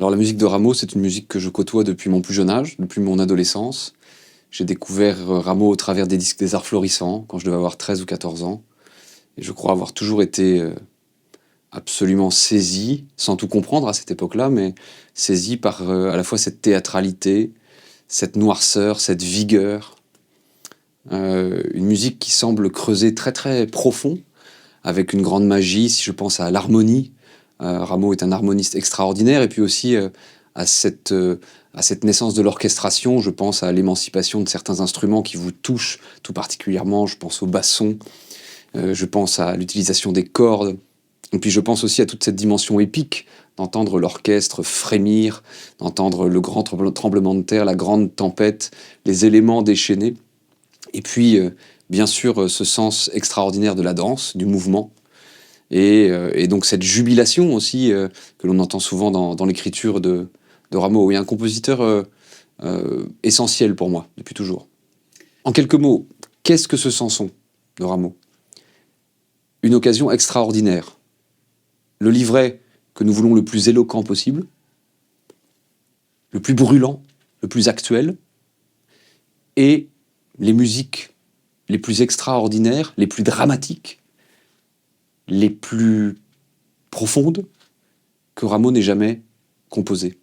Alors la musique de Rameau, c'est une musique que je côtoie depuis mon plus jeune âge, depuis mon adolescence. J'ai découvert Rameau au travers des disques des Arts Florissants, quand je devais avoir 13 ou 14 ans. Et je crois avoir toujours été absolument saisi, sans tout comprendre à cette époque-là, mais saisi par à la fois cette théâtralité, cette noirceur, cette vigueur. Une musique qui semble creuser très très profond, avec une grande magie, si je pense à l'harmonie. Rameau est un harmoniste extraordinaire, et puis aussi à cette naissance de l'orchestration, je pense à l'émancipation de certains instruments qui vous touchent tout particulièrement, je pense au basson, je pense à l'utilisation des cordes, et puis je pense aussi à toute cette dimension épique, d'entendre l'orchestre frémir, d'entendre le grand tremblement de terre, la grande tempête, les éléments déchaînés, et puis bien sûr ce sens extraordinaire de la danse, du mouvement, et donc cette jubilation aussi que l'on entend souvent dans l'écriture de Rameau. Il y a un compositeur essentiel pour moi, depuis toujours. En quelques mots, qu'est-ce que ce Samson de Rameau? Une occasion extraordinaire. Le livret que nous voulons le plus éloquent possible, le plus brûlant, le plus actuel, et les musiques les plus extraordinaires, les plus dramatiques, les plus profondes que Rameau n'ait jamais composées.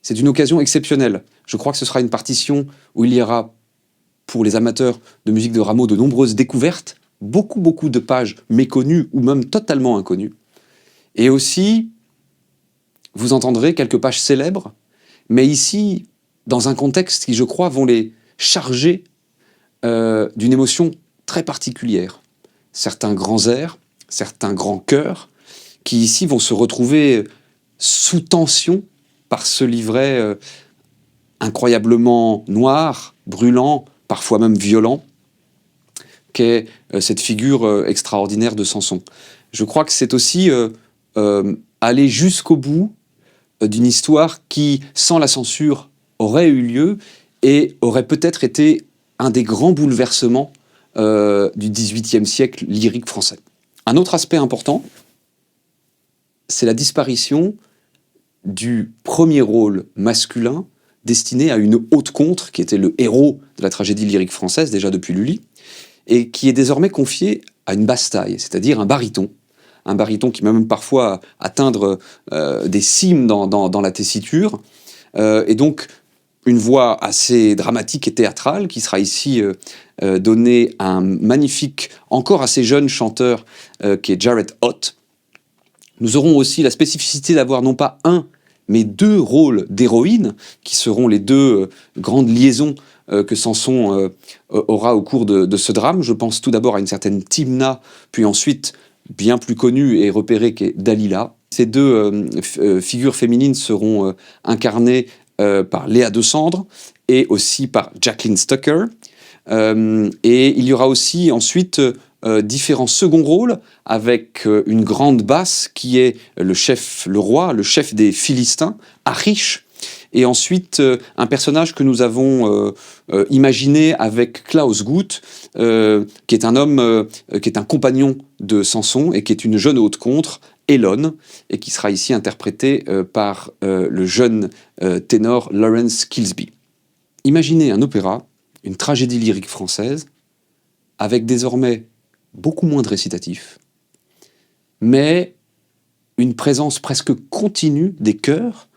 C'est une occasion exceptionnelle. Je crois que ce sera une partition où il y aura, pour les amateurs de musique de Rameau, de nombreuses découvertes, beaucoup de pages méconnues ou même totalement inconnues. Et aussi, vous entendrez quelques pages célèbres, mais ici, dans un contexte qui, je crois, vont les charger d'une émotion très particulière. Certains grands airs, certains grands chœurs, qui ici vont se retrouver sous tension par ce livret incroyablement noir, brûlant, parfois même violent, qu'est cette figure extraordinaire de Samson. Je crois que c'est aussi aller jusqu'au bout d'une histoire qui, sans la censure, aurait eu lieu et aurait peut-être été un des grands bouleversements du XVIIIe siècle lyrique français. Un autre aspect important, c'est la disparition du premier rôle masculin destiné à une haute contre, qui était le héros de la tragédie lyrique française, déjà depuis Lully, et qui est désormais confié à une basse-taille, c'est-à-dire un baryton qui va même parfois atteindre des cimes dans la tessiture, et donc une voix assez dramatique et théâtrale qui sera ici donnée à un magnifique, encore assez jeune chanteur qui est Jared Ott. Nous aurons aussi la spécificité d'avoir non pas un, mais deux rôles d'héroïne, qui seront les deux grandes liaisons que Samson aura au cours de ce drame. Je pense tout d'abord à une certaine Timna, puis ensuite, bien plus connue et repérée, qui est Dalila. Ces deux figures féminines seront incarnées par Léa de Sandre et aussi par Jacqueline Stucker. Et il y aura aussi ensuite différents seconds rôles avec une grande basse qui est le roi, le chef des Philistins, Achish, et ensuite un personnage que nous avons imaginé avec Klaus Guth, qui est un homme, qui est un compagnon de Samson et qui est une jeune haute contre, Elon, et qui sera ici interprété par le jeune ténor Lawrence Kilsby. Imaginez un opéra, une tragédie lyrique française, avec désormais beaucoup moins de récitatifs, mais une présence presque continue des chœurs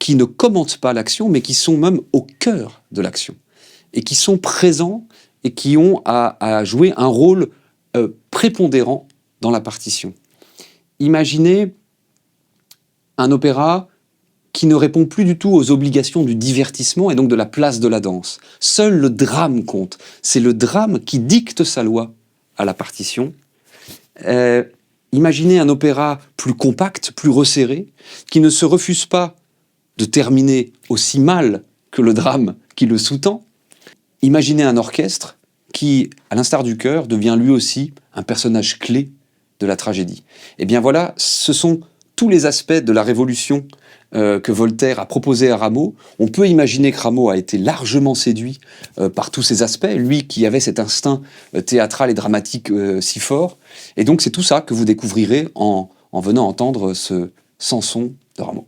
qui ne commentent pas l'action, mais qui sont même au cœur de l'action, et qui sont présents et qui ont à jouer un rôle prépondérant dans la partition. Imaginez un opéra qui ne répond plus du tout aux obligations du divertissement et donc de la place de la danse. Seul le drame compte. C'est le drame qui dicte sa loi à la partition. Imaginez un opéra plus compact, plus resserré, qui ne se refuse pas de terminer aussi mal que le drame qui le sous-tend. Imaginez un orchestre qui, à l'instar du chœur, devient lui aussi un personnage clé de la tragédie. Et bien voilà, ce sont tous les aspects de la révolution que Voltaire a proposé à Rameau. On peut imaginer que Rameau a été largement séduit par tous ces aspects, lui qui avait cet instinct théâtral et dramatique si fort. Et donc c'est tout ça que vous découvrirez en venant entendre ce Samson de Rameau.